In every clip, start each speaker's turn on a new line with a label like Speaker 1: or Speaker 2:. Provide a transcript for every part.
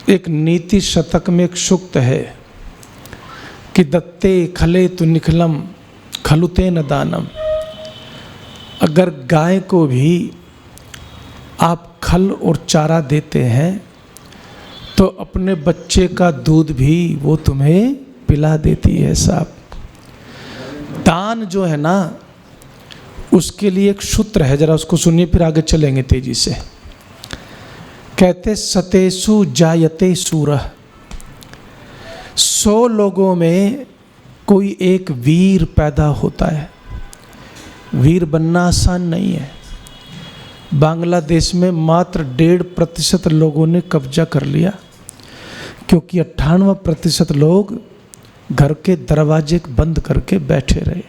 Speaker 1: एक नीति शतक में एक सूक्त है कि दत्ते खले तु निखलम खलुते न दानम। अगर गाय को भी आप खल और चारा देते हैं तो अपने बच्चे का दूध भी वो तुम्हें पिला देती है साहब। दान जो है ना, उसके लिए एक सूत्र है, जरा उसको सुनिए फिर आगे चलेंगे तेजी से। कहते सतेसु जायते सूरह, 100 लोगों में कोई एक वीर पैदा होता है। वीर बनना आसान नहीं है। बांग्लादेश में मात्र 1.5% लोगों ने कब्जा कर लिया, क्योंकि 98% लोग घर के दरवाजे बंद करके बैठे रहे।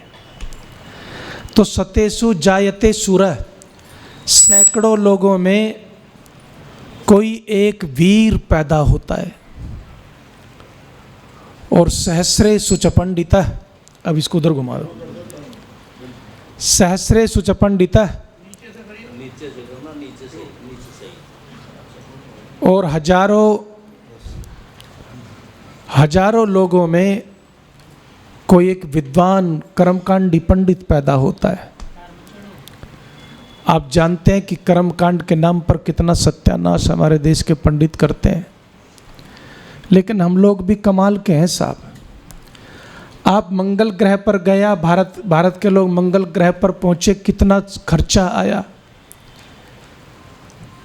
Speaker 1: तो सतेसु जायते सूरह, सैकड़ों लोगों में कोई एक वीर पैदा होता है। और सहस्रेषु च पंडितः, अब इसको उधर घुमा दो, सहस्रेषु च पंडितः, और हजारों लोगों में कोई एक विद्वान कर्मकांडी पंडित पैदा होता है। आप जानते हैं कि कर्मकांड के नाम पर कितना सत्यानाश हमारे देश के पंडित करते हैं, लेकिन हम लोग भी कमाल के हैं साहब। आप मंगल ग्रह पर गया, भारत के लोग मंगल ग्रह पर पहुंचे, कितना खर्चा आया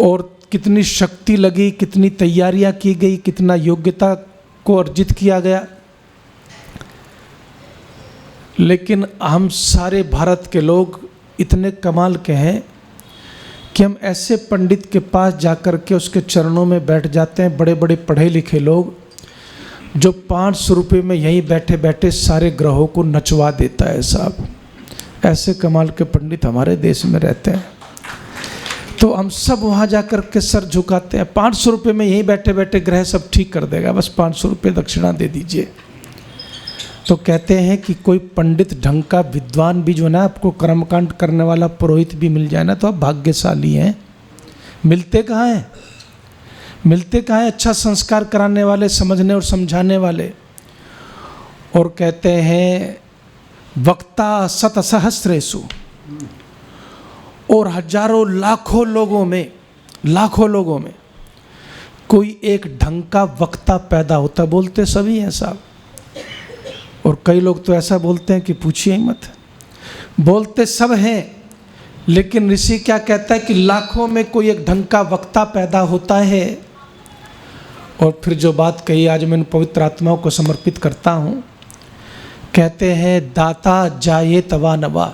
Speaker 1: और कितनी शक्ति लगी, कितनी तैयारियां की गई, कितना योग्यता को अर्जित किया गया। लेकिन हम सारे भारत के लोग इतने कमाल के हैं कि हम ऐसे पंडित के पास जाकर के उसके चरणों में बैठ जाते हैं, बड़े बड़े पढ़े लिखे लोग, जो 500 रुपये में यहीं बैठे बैठे सारे ग्रहों को नचवा देता है साहब। ऐसे कमाल के पंडित हमारे देश में रहते हैं। तो हम सब वहाँ जाकर के सर झुकाते हैं। 500 रुपये में यहीं बैठे बैठे ग्रह सब ठीक कर देगा, बस 500 रुपये दक्षिणा दे दीजिए। तो कहते हैं कि कोई पंडित ढंग का विद्वान भी जो है ना, आपको कर्मकांड करने वाला पुरोहित भी मिल जाए ना, तो आप भाग्यशाली हैं। मिलते कहाँ हैं? मिलते कहाँ हैं अच्छा संस्कार कराने वाले, समझने और समझाने वाले। और कहते हैं वक्ता शतसहस्रेषु, और हजारों लाखों लोगों में कोई एक ढंग का वक्ता पैदा होता। बोलते सभी हैं साहब, और कई लोग तो ऐसा बोलते हैं कि पूछिए ही मत। बोलते सब हैं, लेकिन ऋषि क्या कहता है कि लाखों में कोई एक ढंग का वक्ता पैदा होता है। और फिर जो बात कही आज मैं पवित्र आत्माओं को समर्पित करता हूँ। कहते हैं दाता जाये तवा नवा,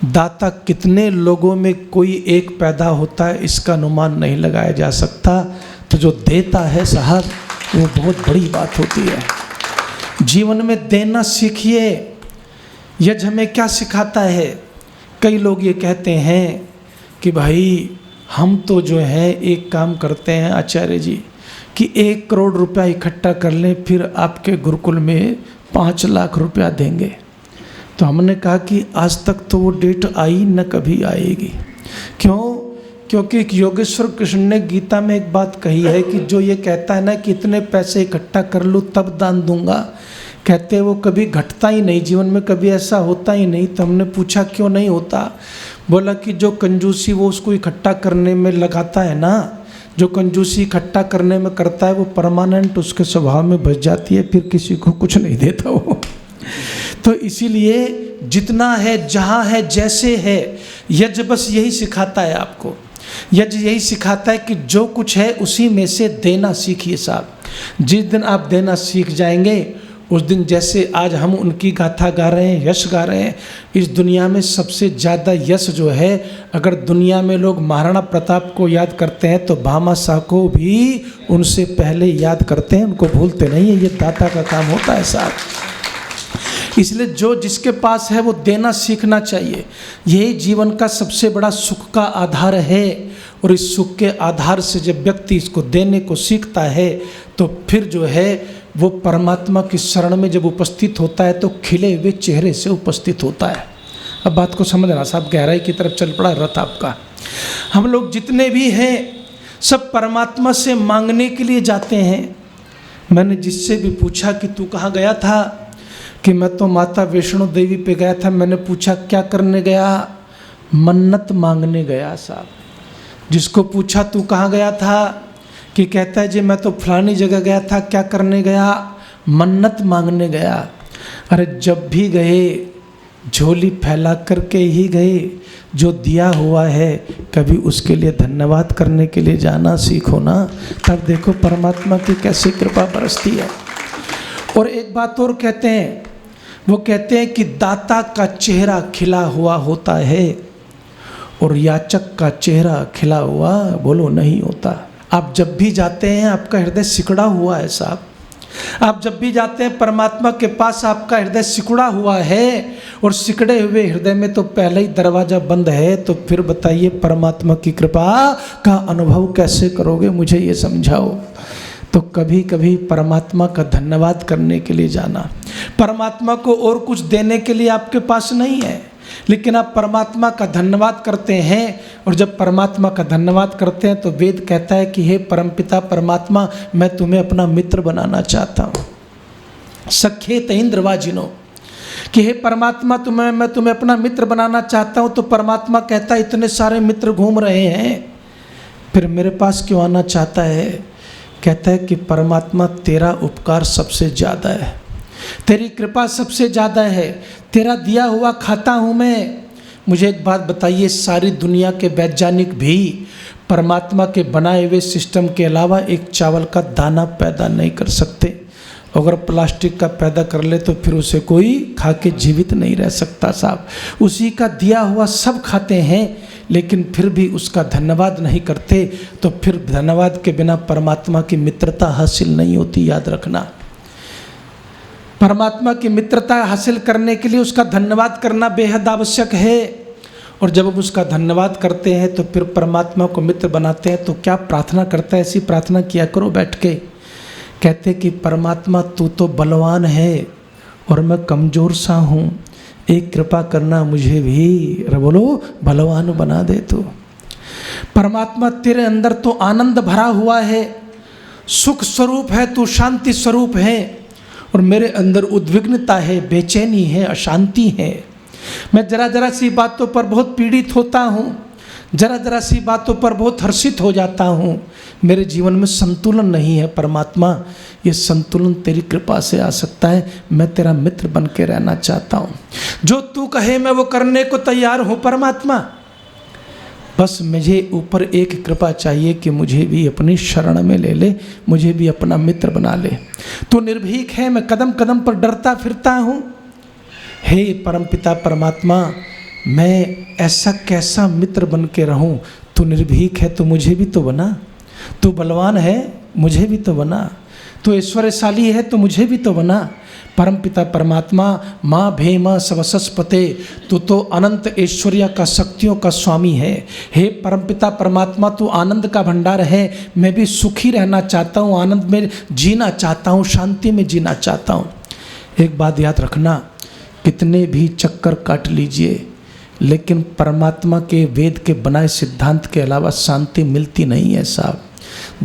Speaker 1: दाता कितने लोगों में कोई एक पैदा होता है इसका अनुमान नहीं लगाया जा सकता। तो जो देता है साहब, वो बहुत बड़ी बात होती है। जीवन में देना सीखिए। यज्ञ हमें क्या सिखाता है? कई लोग ये कहते हैं कि भाई हम तो जो है एक काम करते हैं आचार्य जी कि 1 करोड़ रुपया इकट्ठा कर लें, फिर आपके गुरुकुल में 5 लाख रुपया देंगे। तो हमने कहा कि आज तक तो वो डेट आई न कभी आएगी। क्यों? क्योंकि योगेश्वर कृष्ण ने गीता में एक बात कही है कि जो ये कहता है ना कि इतने पैसे इकट्ठा कर लूँ तब दान दूंगा, कहते हैं वो कभी घटता ही नहीं, जीवन में कभी ऐसा होता ही नहीं। तो हमने पूछा क्यों नहीं होता? बोला कि जो कंजूसी वो उसको इकट्ठा करने में लगाता है ना, जो कंजूसी इकट्ठा करने में करता है वो परमानेंट उसके स्वभाव में बच जाती है, फिर किसी को कुछ नहीं देता वो। तो इसीलिए जितना है, जहाँ है, जैसे है, यज्ञ बस यही सिखाता है आपको। यज्ञ यही सिखाता है कि जो कुछ है उसी में से देना सीखिए साहब। जिस दिन आप देना सीख जाएंगे उस दिन, जैसे आज हम उनकी गाथा गा रहे हैं, यश गा रहे हैं, इस दुनिया में सबसे ज़्यादा यश जो है, अगर दुनिया में लोग महाराणा प्रताप को याद करते हैं तो भामाशाह को भी उनसे पहले याद करते हैं, उनको भूलते नहीं है। ये दाता का काम होता है साहब। इसलिए जो जिसके पास है वो देना सीखना चाहिए। यही जीवन का सबसे बड़ा सुख का आधार है। और इस सुख के आधार से जब व्यक्ति इसको देने को सीखता है तो फिर जो है वो परमात्मा की शरण में जब उपस्थित होता है तो खिले हुए चेहरे से उपस्थित होता है। अब बात को समझना साहब, गहराई की तरफ चल पड़ा रथ आपका। हम लोग जितने भी हैं सब परमात्मा से मांगने के लिए जाते हैं। मैंने जिससे भी पूछा कि तू कहाँ गया था, कि मैं तो माता वैष्णो देवी पे गया था। मैंने पूछा क्या करने गया, मन्नत मांगने गया साहब। जिसको पूछा तू कहाँ गया था, कि कहता है जी मैं तो फलानी जगह गया था। क्या करने गया, मन्नत मांगने गया। अरे जब भी गए झोली फैला करके ही गए। जो दिया हुआ है कभी उसके लिए धन्यवाद करने के लिए जाना सीखो ना, तब देखो परमात्मा की कैसी कृपा बरसती है। और एक बात और कहते हैं, वो कहते हैं कि दाता का चेहरा खिला हुआ होता है और याचक का चेहरा खिला हुआ बोलो नहीं होता। आप जब भी जाते हैं आपका हृदय सिकुड़ा हुआ है साहब। आप जब भी जाते हैं परमात्मा के पास आपका हृदय सिकुड़ा हुआ है, और सिकड़े हुए हृदय में तो पहले ही दरवाजा बंद है। तो फिर बताइए परमात्मा की कृपा का अनुभव कैसे करोगे, मुझे ये समझाओ। तो कभी कभी परमात्मा का धन्यवाद करने के लिए जाना। परमात्मा को और कुछ देने के लिए आपके पास नहीं है, लेकिन आप परमात्मा का धन्यवाद करते हैं। और जब परमात्मा का धन्यवाद करते हैं तो वेद कहता है कि हे परमपिता परमात्मा, मैं तुम्हें अपना मित्र बनाना चाहता हूँ। सखेत इंद्रवाजिनो, कि हे परमात्मा मैं तुम्हें अपना मित्र बनाना चाहता हूँ। तो परमात्मा कहता है इतने सारे मित्र घूम रहे हैं, फिर मेरे पास क्यों आना चाहता है। कहता है कि परमात्मा तेरा उपकार सबसे ज़्यादा है, तेरी कृपा सबसे ज़्यादा है, तेरा दिया हुआ खाता हूँ मैं। मुझे एक बात बताइए, सारी दुनिया के वैज्ञानिक भी परमात्मा के बनाए हुए सिस्टम के अलावा एक चावल का दाना पैदा नहीं कर सकते। अगर प्लास्टिक का पैदा कर ले तो फिर उसे कोई खा के जीवित नहीं रह सकता साहब। उसी का दिया हुआ सब खाते हैं, लेकिन फिर भी उसका धन्यवाद नहीं करते। तो फिर धन्यवाद के बिना परमात्मा की मित्रता हासिल नहीं होती, याद रखना। परमात्मा की मित्रता हासिल करने के लिए उसका धन्यवाद करना बेहद आवश्यक है। और जब हम उसका धन्यवाद करते हैं तो फिर परमात्मा को मित्र बनाते हैं। तो क्या प्रार्थना करता है, ऐसी प्रार्थना किया करो बैठ के। कहते कि परमात्मा तू तो बलवान है और मैं कमज़ोर सा हूँ, एक कृपा करना मुझे भी बोलो बलवान बना दे। तो परमात्मा तेरे अंदर तो आनंद भरा हुआ है, सुख स्वरूप है, तू शांति स्वरूप है, और मेरे अंदर उद्विग्नता है, बेचैनी है, अशांति है। मैं जरा जरा सी बातों पर बहुत पीड़ित होता हूँ, जरा जरा सी बातों पर बहुत हर्षित हो जाता हूँ। मेरे जीवन में संतुलन नहीं है परमात्मा, ये संतुलन तेरी कृपा से आ सकता है। मैं तेरा मित्र बन के रहना चाहता हूँ, जो तू कहे मैं वो करने को तैयार हूँ परमात्मा। बस मुझे ऊपर एक कृपा चाहिए कि मुझे भी अपनी शरण में ले ले, मुझे भी अपना मित्र बना ले। तू निर्भीक है, मैं कदम कदम पर डरता फिरता हूँ। हे परमपिता परमात्मा, मैं ऐसा कैसा मित्र बन के रहूं। तू निर्भीक है तो मुझे भी तो बना, तू बलवान है मुझे भी तो बना, तू ऐश्वर्यशाली है तो मुझे भी तो बना। परमपिता परमात्मा माँ भेमा सवसस्पते, तू तो अनंत ऐश्वर्य का शक्तियों का स्वामी है। हे परमपिता परमात्मा तू आनंद का भंडार है, मैं भी सुखी रहना चाहता हूँ, आनंद में जीना चाहता हूँ, शांति में जीना चाहता हूँ। एक बात याद रखना, कितने भी चक्कर काट लीजिए लेकिन परमात्मा के वेद के बनाए सिद्धांत के अलावा शांति मिलती नहीं है साहब।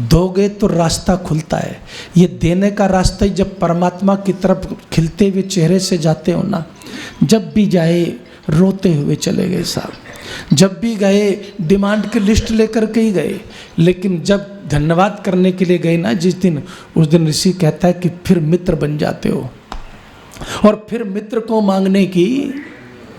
Speaker 1: दोगे तो रास्ता खुलता है, ये देने का रास्ता ही जब परमात्मा की तरफ खिलते हुए चेहरे से जाते हो ना। जब भी जाए रोते हुए चले गए साहब, जब भी गए डिमांड की लिस्ट लेकर के ही गए, लेकिन जब धन्यवाद करने के लिए गए ना जिस दिन, उस दिन ऋषि कहता है कि फिर मित्र बन जाते हो। और फिर मित्र को मांगने की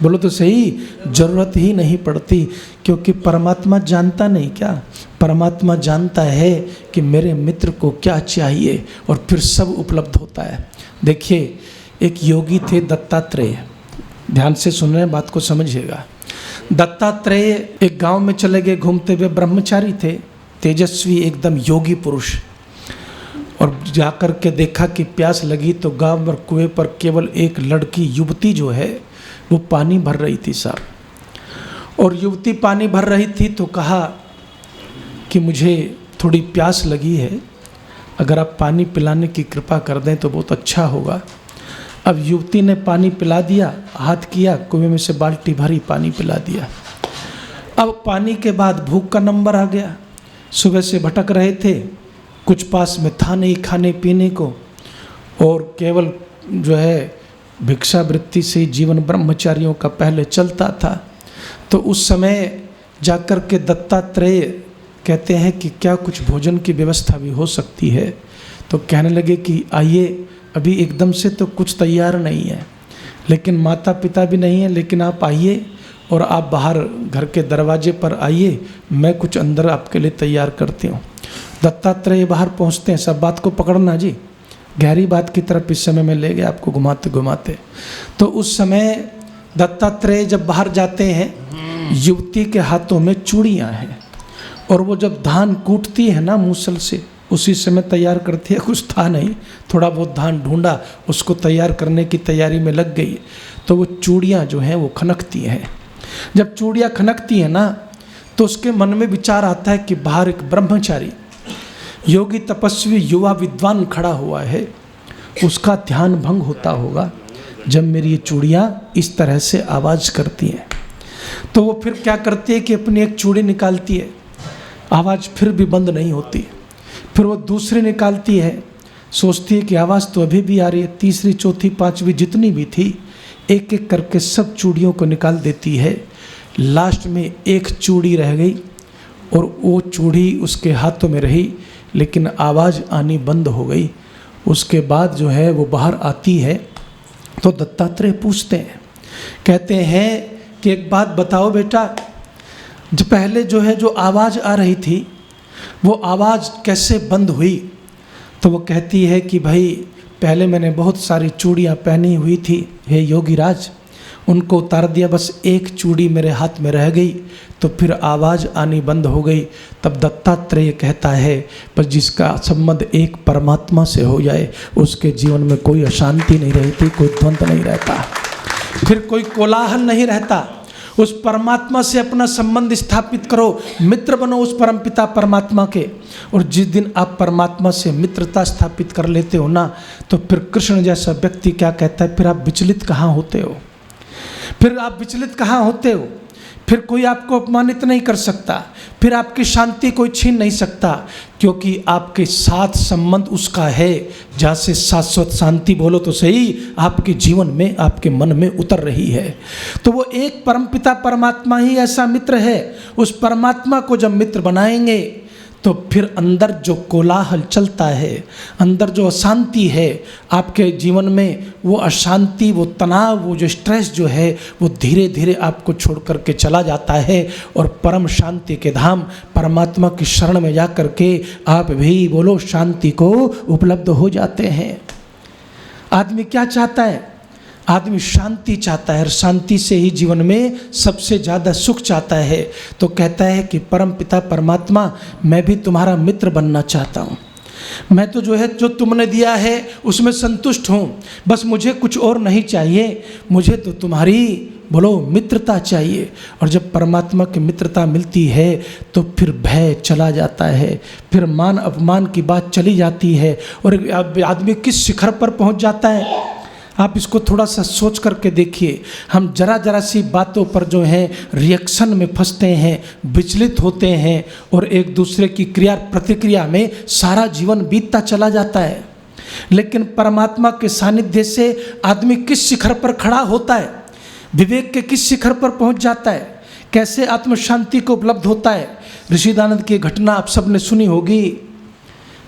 Speaker 1: बोलो तो सही जरूरत ही नहीं पड़ती, क्योंकि परमात्मा जानता नहीं क्या, परमात्मा जानता है कि मेरे मित्र को क्या चाहिए और फिर सब उपलब्ध होता है। देखिए एक योगी थे दत्तात्रेय, ध्यान से सुन रहे हैं बात को समझिएगा। दत्तात्रेय एक गांव में चले गए घूमते हुए, ब्रह्मचारी थे, तेजस्वी एकदम योगी पुरुष। और जाकर के देखा कि प्यास लगी तो गांव और कुएं पर केवल एक लड़की युवती जो है वो पानी भर रही थी साहब। और युवती पानी भर रही थी तो कहा कि मुझे थोड़ी प्यास लगी है, अगर आप पानी पिलाने की कृपा कर दें तो बहुत अच्छा होगा। अब युवती ने पानी पिला दिया, हाथ किया, कुएं में से बाल्टी भरी पानी पिला दिया। अब पानी के बाद भूख का नंबर आ गया, सुबह से भटक रहे थे, कुछ पास में था नहीं खाने पीने को, और केवल जो है भिक्षावृत्ति से जीवन ब्रह्मचारियों का पहले चलता था। तो उस समय जाकर के दत्तात्रेय कहते हैं कि क्या कुछ भोजन की व्यवस्था भी हो सकती है। तो कहने लगे कि आइए, अभी एकदम से तो कुछ तैयार नहीं है, लेकिन माता पिता भी नहीं है, लेकिन आप आइए और आप बाहर घर के दरवाजे पर आइए, मैं कुछ अंदर आपके लिए तैयार करती हूँ। दत्तात्रेय बाहर पहुँचते हैं, सब बात को पकड़ना जी, गहरी बात की तरफ इस समय में ले गए आपको घुमाते घुमाते। तो उस समय दत्तात्रेय जब बाहर जाते हैं, युवती के हाथों में चूड़ियाँ हैं, और वो जब धान कूटती है ना मूसल से, उसी समय तैयार करती है, कुछ था नहीं, थोड़ा बहुत धान ढूंढा, उसको तैयार करने की तैयारी में लग गई। तो वो चूड़ियाँ जो हैं वो खनकती हैं। जब चूड़ियाँ खनकती हैं ना, तो उसके मन में विचार आता है कि बाहर एक ब्रह्मचारी योगी तपस्वी युवा विद्वान खड़ा हुआ है, उसका ध्यान भंग होता होगा जब मेरी ये चूड़ियाँ इस तरह से आवाज़ करती हैं। तो वो फिर क्या करती है कि अपनी एक चूड़ी निकालती है, आवाज़ फिर भी बंद नहीं होती। फिर वो दूसरी निकालती है, सोचती है कि आवाज़ तो अभी भी आ रही है। तीसरी, चौथी, पांचवी जितनी भी थी, एक एक करके सब चूड़ियों को निकाल देती है। लास्ट में एक चूड़ी रह गई, और वो चूड़ी उसके हाथों में रही, लेकिन आवाज़ आनी बंद हो गई। उसके बाद जो है वो बाहर आती है। तो दत्तात्रेय पूछते हैं, कहते हैं कि एक बात बताओ बेटा, जो पहले जो है जो आवाज़ आ रही थी, वो आवाज़ कैसे बंद हुई? तो वो कहती है कि भाई पहले मैंने बहुत सारी चूड़ियाँ पहनी हुई थी हे योगीराज, उनको उतार दिया, बस एक चूड़ी मेरे हाथ में रह गई, तो फिर आवाज़ आनी बंद हो गई। तब दत्तात्रेय कहता है, पर जिसका संबंध एक परमात्मा से हो जाए, उसके जीवन में कोई अशांति नहीं रहती, कोई द्वंद्व नहीं रहता, फिर कोई कोलाहल नहीं रहता। उस परमात्मा से अपना संबंध स्थापित करो, मित्र बनो उस परमपिता परमात्मा के। और जिस दिन आप परमात्मा से मित्रता स्थापित कर लेते हो ना, तो फिर कृष्ण जैसा व्यक्ति क्या कहता है, फिर आप विचलित कहाँ होते हो, फिर आप विचलित कहाँ होते हो, फिर कोई आपको अपमानित नहीं कर सकता, फिर आपकी शांति कोई छीन नहीं सकता, क्योंकि आपके साथ संबंध उसका है जहाँ से शाश्वत शांति, बोलो तो सही, आपके जीवन में, आपके मन में उतर रही है। तो वो एक परमपिता परमात्मा ही ऐसा मित्र है। उस परमात्मा को जब मित्र बनाएंगे, तो फिर अंदर जो कोलाहल चलता है, अंदर जो अशांति है आपके जीवन में, वो अशांति, वो तनाव, वो जो स्ट्रेस जो है, वो धीरे धीरे आपको छोड़ करके चला जाता है, और परम शांति के धाम परमात्मा की शरण में जा कर के आप भी बोलो शांति को उपलब्ध हो जाते हैं। आदमी क्या चाहता है? आदमी शांति चाहता है, और शांति से ही जीवन में सबसे ज़्यादा सुख चाहता है। तो कहता है कि परम पिता परमात्मा, मैं भी तुम्हारा मित्र बनना चाहता हूँ, मैं तो जो है जो तुमने दिया है उसमें संतुष्ट हूँ, बस मुझे कुछ और नहीं चाहिए, मुझे तो तुम्हारी बोलो मित्रता चाहिए। और जब परमात्मा की मित्रता मिलती है, तो फिर भय चला जाता है, फिर मान अपमान की बात चली जाती है, और आदमी किस शिखर पर पहुँच जाता है। आप इसको थोड़ा सा सोच करके देखिए। हम जरा जरा सी बातों पर जो है रिएक्शन में फंसते हैं, विचलित होते हैं, और एक दूसरे की क्रिया प्रतिक्रिया में सारा जीवन बीतता चला जाता है। लेकिन परमात्मा के सानिध्य से आदमी किस शिखर पर खड़ा होता है, विवेक के किस शिखर पर पहुंच जाता है, कैसे आत्म शांति को उपलब्ध होता है। ऋषिदानंद की घटना आप सबने सुनी होगी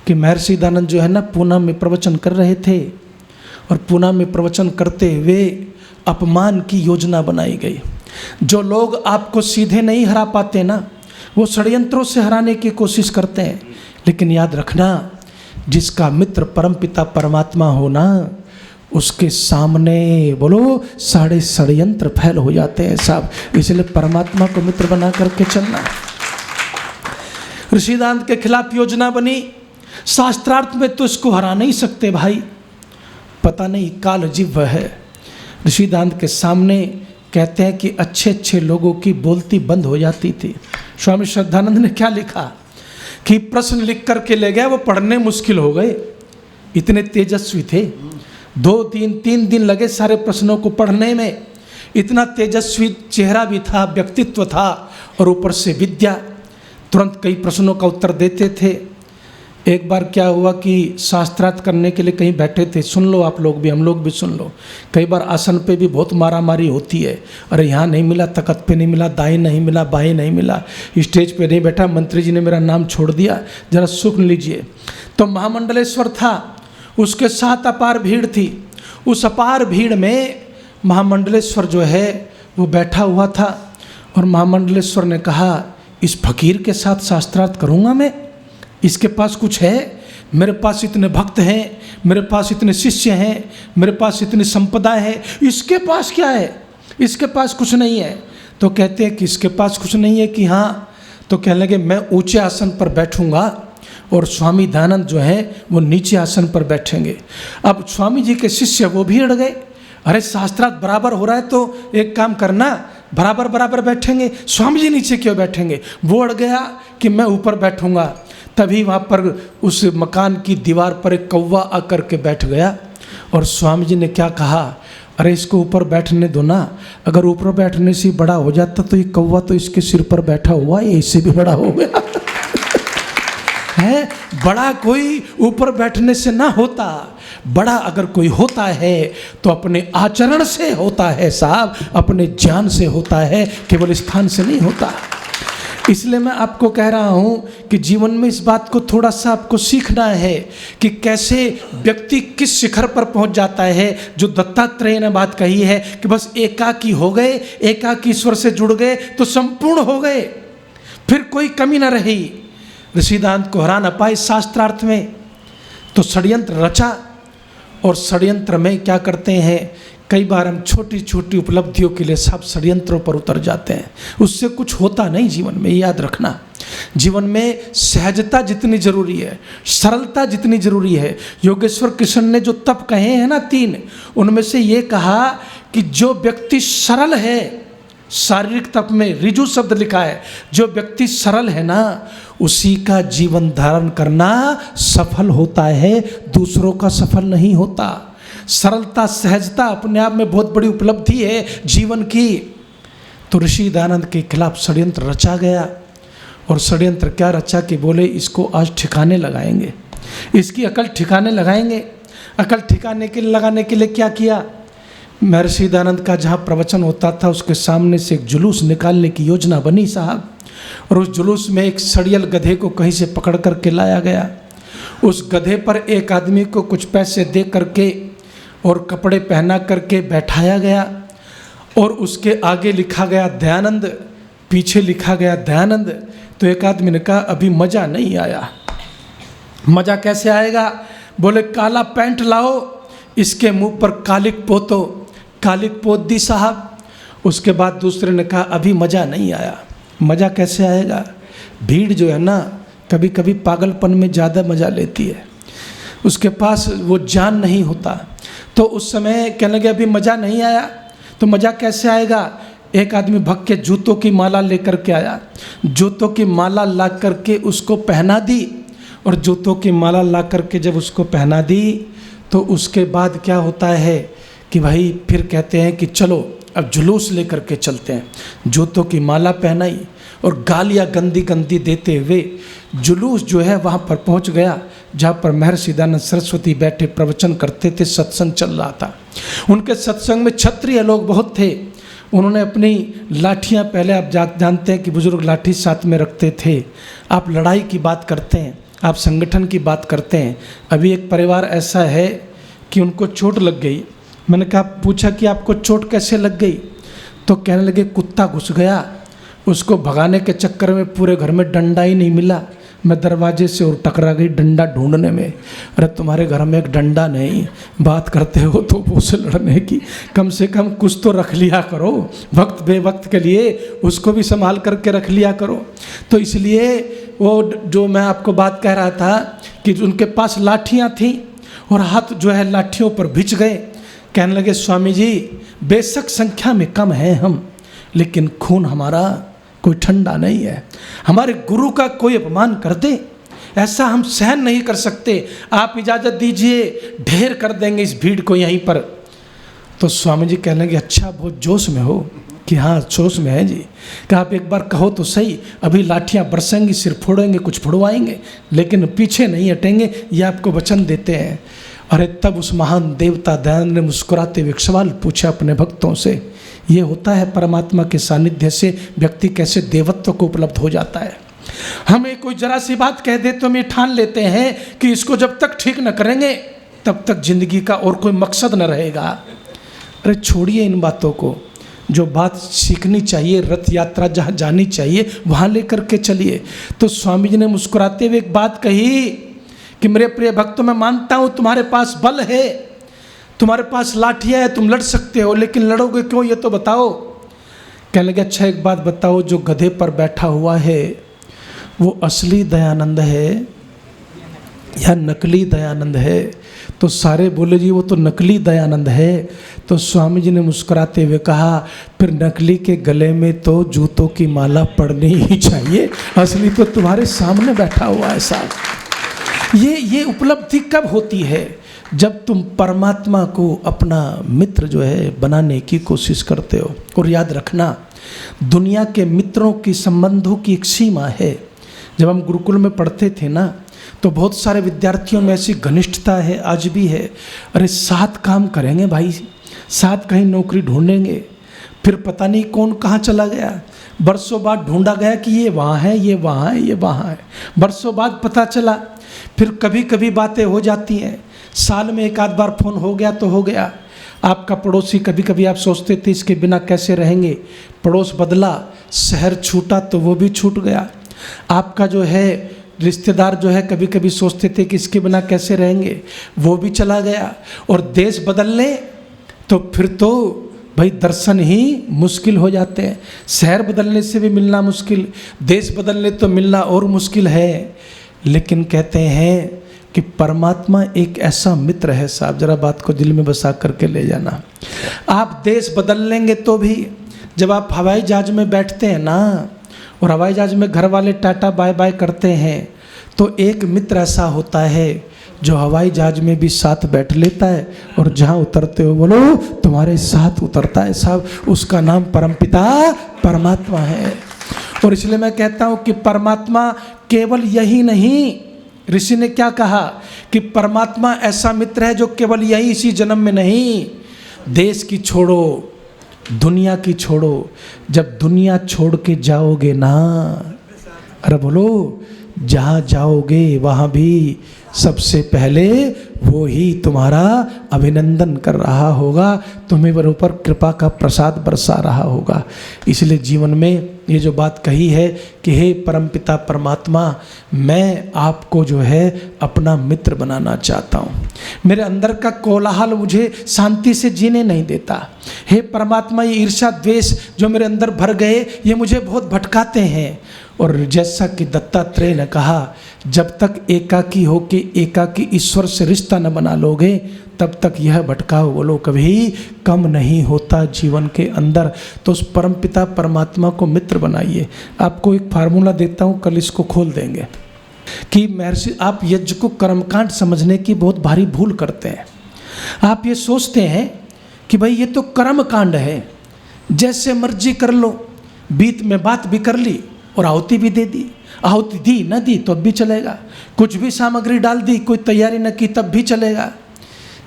Speaker 1: कि महर्षि दानंद जो है ना, पूना में प्रवचन कर रहे थे, और पूना में प्रवचन करते हुए अपमान की योजना बनाई गई। जो लोग आपको सीधे नहीं हरा पाते ना, वो षड्यंत्रों से हराने की कोशिश करते हैं। लेकिन याद रखना, जिसका मित्र परमपिता परमात्मा हो ना, उसके सामने बोलो सारे षड्यंत्र फैल हो जाते हैं साहब। इसलिए परमात्मा को मित्र बना करके चलना। ऋषिदानंद के खिलाफ योजना बनी, शास्त्रार्थ में तो इसको हरा नहीं सकते भाई, पता नहीं काल जीव है। ऋषिदानंद के सामने कहते हैं कि अच्छे अच्छे लोगों की बोलती बंद हो जाती थी। स्वामी श्रद्धानंद ने क्या लिखा कि प्रश्न लिख करके ले गए, वो पढ़ने मुश्किल हो गए, इतने तेजस्वी थे। 2-3 दिन लगे सारे प्रश्नों को पढ़ने में। इतना तेजस्वी चेहरा भी था, व्यक्तित्व था, और ऊपर से विद्या। तुरंत कई प्रश्नों का उत्तर देते थे। एक बार क्या हुआ कि शास्त्रार्थ करने के लिए कहीं बैठे थे, सुन लो आप लोग भी, हम लोग भी सुन लो। कई बार आसन पे भी बहुत मारामारी होती है, अरे यहाँ नहीं मिला, तख्त पे नहीं मिला, दाएं नहीं मिला, बाएं नहीं मिला, स्टेज पे नहीं बैठा, मंत्री जी ने मेरा नाम छोड़ दिया, जरा सुन लीजिए। तो महामंडलेश्वर था, उसके साथ अपार भीड़ थी। उस अपार भीड़ में महामंडलेश्वर जो है वो बैठा हुआ था और महामंडलेश्वर ने कहा, इस फकीर के साथ शास्त्रार्थ करूँगा मैं? इसके पास कुछ है? मेरे पास इतने भक्त हैं, मेरे पास इतने शिष्य हैं, मेरे पास इतनी संपदा है, इसके पास क्या है? इसके पास कुछ नहीं है। तो कहते हैं कि इसके पास कुछ नहीं है कि हाँ। तो कहने लगे मैं ऊंचे आसन पर बैठूंगा और स्वामी दयानंद जो हैं वो नीचे आसन पर बैठेंगे। अब स्वामी जी के शिष्य वो भी अड़ गए, अरे शास्त्रार्थ बराबर हो रहा है तो एक काम करना, बराबर बराबर बैठेंगे, स्वामी जी नीचे क्यों बैठेंगे? वो अड़ गया कि मैं ऊपर बैठूंगा। तभी वहाँ पर उस मकान की दीवार पर एक कौवा आकर के बैठ गया और स्वामी जी ने क्या कहा, अरे इसको ऊपर बैठने दो ना, अगर ऊपर बैठने से बड़ा हो जाता तो ये कौवा तो इसके सिर पर बैठा हुआ है, इससे भी बड़ा हो गया है। बड़ा कोई ऊपर बैठने से ना होता, बड़ा अगर कोई होता है तो अपने आचरण से होता है साहब, अपने ज्ञान से होता है, केवल स्थान से नहीं होता। इसलिए मैं आपको कह रहा हूँ कि जीवन में इस बात को थोड़ा सा आपको सीखना है कि कैसे व्यक्ति किस शिखर पर पहुँच जाता है। जो दत्तात्रेय ने बात कही है कि बस एकाकी हो गए, एकाकी ईश्वर से जुड़ गए तो संपूर्ण हो गए, फिर कोई कमी न रही। ऋषिदांत को हरा न पाए शास्त्रार्थ में, तो षड्यंत्र रचा। और षड्यंत्र में क्या करते हैं, कई बार हम छोटी छोटी उपलब्धियों के लिए सब षड्यंत्रों पर उतर जाते हैं, उससे कुछ होता नहीं जीवन में। याद रखना, जीवन में सहजता जितनी जरूरी है, सरलता जितनी जरूरी है। योगेश्वर कृष्ण ने जो तप कहे हैं ना 3, उनमें से ये कहा कि जो व्यक्ति सरल है, शारीरिक तप में रिजु शब्द लिखा है, जो व्यक्ति सरल है ना उसी का जीवन धारण करना सफल होता है, दूसरों का सफल नहीं होता। सरलता सहजता अपने आप में बहुत बड़ी उपलब्धि है जीवन की। तो ऋषि दयानंद के खिलाफ षड्यंत्र रचा गया। और षड्यंत्र क्या रचा कि बोले इसको आज ठिकाने लगाएंगे, इसकी अकल ठिकाने लगाएंगे। अकल ठिकाने के लगाने के लिए क्या किया, महर्षि दयानंद का जहाँ प्रवचन होता था उसके सामने से एक जुलूस निकालने की योजना बनी साहब। और उस जुलूस में एक सड़ियल गधे को कहीं से पकड़ करके लाया गया। उस गधे पर एक आदमी को कुछ पैसे दे करके और कपड़े पहना करके बैठाया गया और उसके आगे लिखा गया दयानंद, पीछे लिखा गया दयानंद। तो एक आदमी ने कहा अभी मज़ा नहीं आया। मज़ा कैसे आएगा? बोले काला पैंट लाओ, इसके मुंह पर कालिक पोतो। कालिक पोत दी साहब। उसके बाद दूसरे ने कहा अभी मज़ा नहीं आया। मज़ा कैसे आएगा? भीड़ जो है ना कभी कभी पागलपन में ज़्यादा मज़ा लेती है, उसके पास वो जान नहीं होता। तो उस समय कहने लगे अभी मज़ा नहीं आया। तो मज़ा कैसे आएगा? एक आदमी भग के जूतों की माला लेकर के आया, जूतों की माला ला करके उसको पहना दी। और जूतों की माला ला करके जब उसको पहना दी तो उसके बाद क्या होता है कि भाई फिर कहते हैं कि चलो अब जुलूस लेकर के चलते हैं। जूतों की माला पहनाई और गालियाँ गंदी गंदी देते हुए जुलूस जो है वहाँ पर पहुँच गया जहाँ पर महर्षि दयानंद सरस्वती बैठे प्रवचन करते थे, सत्संग चल रहा था। उनके सत्संग में क्षत्रिय लोग बहुत थे। उन्होंने अपनी लाठियाँ, पहले आप जानते हैं कि बुजुर्ग लाठी साथ में रखते थे। आप लड़ाई की बात करते हैं, आप संगठन की बात करते हैं। अभी एक परिवार ऐसा है कि उनको चोट लग गई। मैंने कहा, पूछा कि आपको चोट कैसे लग गई? तो कहने लगे कुत्ता घुस गया, उसको भगाने के चक्कर में पूरे घर में डंडा ही नहीं मिला, मैं दरवाजे से और टकरा गई डंडा ढूंढने में। अरे तुम्हारे घर में एक डंडा नहीं, बात करते हो तो वो से लड़ने की, कम से कम कुछ तो रख लिया करो, वक्त बेवक्त के लिए उसको भी संभाल करके रख लिया करो। तो इसलिए वो जो मैं आपको बात कह रहा था कि उनके पास लाठियाँ थीं और हाथ जो है लाठियों पर भिज गए। कहने लगे स्वामी जी बेशक संख्या में कम हैं हम, लेकिन खून हमारा कोई ठंडा नहीं है। हमारे गुरु का कोई अपमान कर दे ऐसा हम सहन नहीं कर सकते, आप इजाज़त दीजिए, ढेर कर देंगे इस भीड़ को यहीं पर। तो स्वामी जी कहने लगे अच्छा बहुत जोश में हो, कि हाँ सोच में है जी, कि आप एक बार कहो तो सही, अभी लाठियाँ बरसेंगी, सिर फोड़ेंगे, कुछ फोड़वाएंगे, लेकिन पीछे नहीं हटेंगे, ये आपको वचन देते हैं। अरे तब उस महान देवता दयानंद ने मुस्कुराते हुए एक सवाल पूछा अपने भक्तों से, ये होता है परमात्मा के सानिध्य से व्यक्ति कैसे देवत्व को उपलब्ध हो जाता है। हमें कोई जरा सी बात कह दे तो हम ये ठान लेते हैं कि इसको जब तक ठीक न करेंगे तब तक जिंदगी का और कोई मकसद न रहेगा। अरे छोड़िए इन बातों को, जो बात सीखनी चाहिए, रथ यात्रा जहाँ जानी चाहिए वहाँ लेकर के चलिए। तो स्वामी जी ने मुस्कुराते हुए एक बात कही कि मेरे प्रिय भक्तों, मैं मानता हूँ तुम्हारे पास बल है, तुम्हारे पास लाठियाँ है, तुम लड़ सकते हो, लेकिन लड़ोगे क्यों ये तो बताओ। कहने लगे अच्छा एक बात बताओ, जो गधे पर बैठा हुआ है वो असली दयानंद है या नकली दयानंद है। तो सारे बोले जी वो तो नकली दयानंद है। तो स्वामी जी ने मुस्कुराते हुए कहा फिर नकली के गले में तो जूतों की माला पड़नी ही चाहिए, असली तो तुम्हारे सामने बैठा हुआ है साहब। ये उपलब्धि कब होती है? जब तुम परमात्मा को अपना मित्र जो है बनाने की कोशिश करते हो। और याद रखना, दुनिया के मित्रों की संबंधों की एक सीमा है। जब हम गुरुकुल में पढ़ते थे ना, तो बहुत सारे विद्यार्थियों में ऐसी घनिष्ठता है, आज भी है। अरे साथ काम करेंगे भाई, साथ कहीं नौकरी ढूंढेंगे, फिर पता नहीं कौन कहाँ चला गया, बरसों बाद ढूंढा गया कि ये वहाँ है, ये वहाँ है, ये वहाँ है, बरसों बाद पता चला। फिर कभी कभी बातें हो जाती हैं, साल में एक आध बार फोन हो गया तो हो गया। आपका पड़ोसी, कभी कभी आप सोचते थे इसके बिना कैसे रहेंगे, पड़ोस बदला, शहर छूटा तो वो भी छूट गया। आपका जो है रिश्तेदार जो है, कभी कभी सोचते थे कि इसके बिना कैसे रहेंगे, वो भी चला गया। और देश बदल ले तो फिर तो भाई दर्शन ही मुश्किल हो जाते हैं। शहर बदलने से भी मिलना मुश्किल, देश बदलने तो मिलना और मुश्किल है। लेकिन कहते हैं कि परमात्मा एक ऐसा मित्र है साहब, जरा बात को दिल में बसा करके ले जाना। आप देश बदल लेंगे तो भी, जब आप हवाई जहाज में बैठते हैं ना, और हवाई जहाज में घर वाले टाटा बाय बाय करते हैं, तो एक मित्र ऐसा होता है जो हवाई जहाज में भी साथ बैठ लेता है, और जहाँ उतरते हो बोलो तुम्हारे साथ उतरता है साहब। उसका नाम परमपिता परमात्मा है। और इसलिए मैं कहता हूँ कि परमात्मा केवल यही नहीं, ऋषि ने क्या कहा कि परमात्मा ऐसा मित्र है जो केवल यही इसी जन्म में नहीं, देश की छोड़ो, दुनिया की छोड़ो, जब दुनिया छोड़ के जाओगे ना, अरे बोलो जहाँ जाओगे वहाँ भी सबसे पहले वो ही तुम्हारा अभिनंदन कर रहा होगा, तुम्हें ऊपर कृपा का प्रसाद बरसा रहा होगा। इसलिए जीवन में ये जो बात कही है कि हे परमपिता परमात्मा, मैं आपको जो है अपना मित्र बनाना चाहता हूँ। मेरे अंदर का कोलाहल मुझे शांति से जीने नहीं देता। हे परमात्मा, ये ईर्ष्या द्वेष जो मेरे अंदर भर गए, ये मुझे बहुत भटकाते हैं। और जैसा कि दत्तात्रेय ने कहा, जब तक एकाकी हो के एकाकी ईश्वर से रिश्ता न बना लोगे, तब तक यह भटकाव बोलो कभी कम नहीं होता जीवन के अंदर। तो उस परमपिता परमात्मा को मित्र बनाइए। आपको एक फार्मूला देता हूँ, कल इसको खोल देंगे कि महर्षि, आप यज्ञ को कर्मकांड समझने की बहुत भारी भूल करते हैं। आप ये सोचते हैं कि भाई ये तो कर्मकांड है, जैसे मर्जी कर लो, बीत में बात भी कर ली और आहुति भी दे दी, आहुति दी न दी तो अब भी चलेगा, कुछ भी सामग्री डाल दी, कोई तैयारी न की तब भी चलेगा।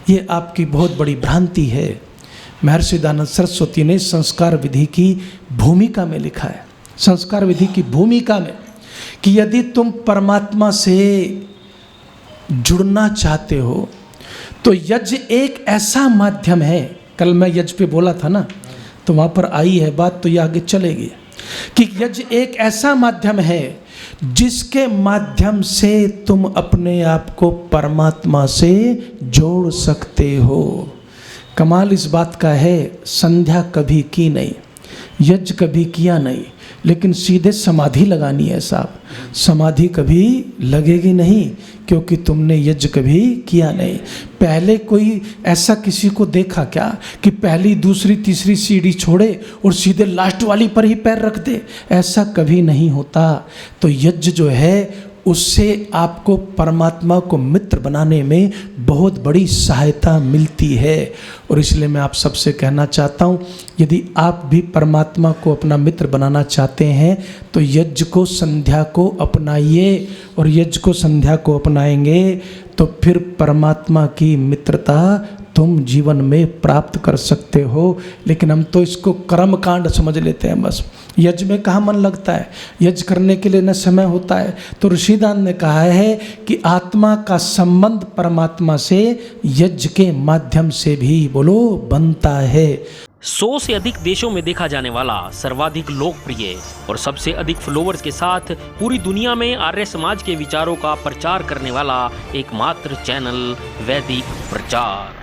Speaker 1: ये आपकी बहुत बड़ी भ्रांति है। महर्षि दयानंद सरस्वती ने संस्कार विधि की भूमिका में लिखा है, संस्कार विधि की भूमिका में, कि यदि तुम परमात्मा से जुड़ना चाहते हो तो यज्ञ एक ऐसा माध्यम है। कल मैं यज्ञ पे बोला था ना, तो वहाँ पर आई है बात, तो ये आगे चलेगी कि यज्ञ एक ऐसा माध्यम है जिसके माध्यम से तुम अपने आप को परमात्मा से जोड़ सकते हो। कमाल इस बात का है, संध्या कभी की नहीं, यज्ञ कभी किया नहीं, लेकिन सीधे समाधि लगानी है साहब। समाधि कभी लगेगी नहीं, क्योंकि तुमने यज्ञ कभी किया नहीं। पहले कोई ऐसा किसी को देखा क्या कि पहली दूसरी तीसरी सीढ़ी छोड़े और सीधे लास्ट वाली पर ही पैर रख दे? ऐसा कभी नहीं होता। तो यज्ञ जो है उससे आपको परमात्मा को मित्र बनाने में बहुत बड़ी सहायता मिलती है। और इसलिए मैं आप सबसे कहना चाहता हूँ, यदि आप भी परमात्मा को अपना मित्र बनाना चाहते हैं तो यज्ञ को संध्या को अपनाइए, और यज्ञ को संध्या को अपनाएंगे तो फिर परमात्मा की मित्रता तुम जीवन में प्राप्त कर सकते हो। लेकिन हम तो इसको कर्म कांड समझ लेते हैं बस। यज्ञ में कहाँ मन लगता है, यज्ञ करने के लिए न समय होता है। तो ऋषिदान ने कहा है कि आत्मा का संबंध परमात्मा से यज्ञ के माध्यम से भी बोलो बनता है।
Speaker 2: 100 से अधिक देशों में देखा जाने वाला सर्वाधिक लोकप्रिय और सबसे अधिक फॉलोअर्स के साथ पूरी दुनिया में आर्य समाज के विचारों का प्रचार करने वाला एकमात्र चैनल वैदिक प्रचार।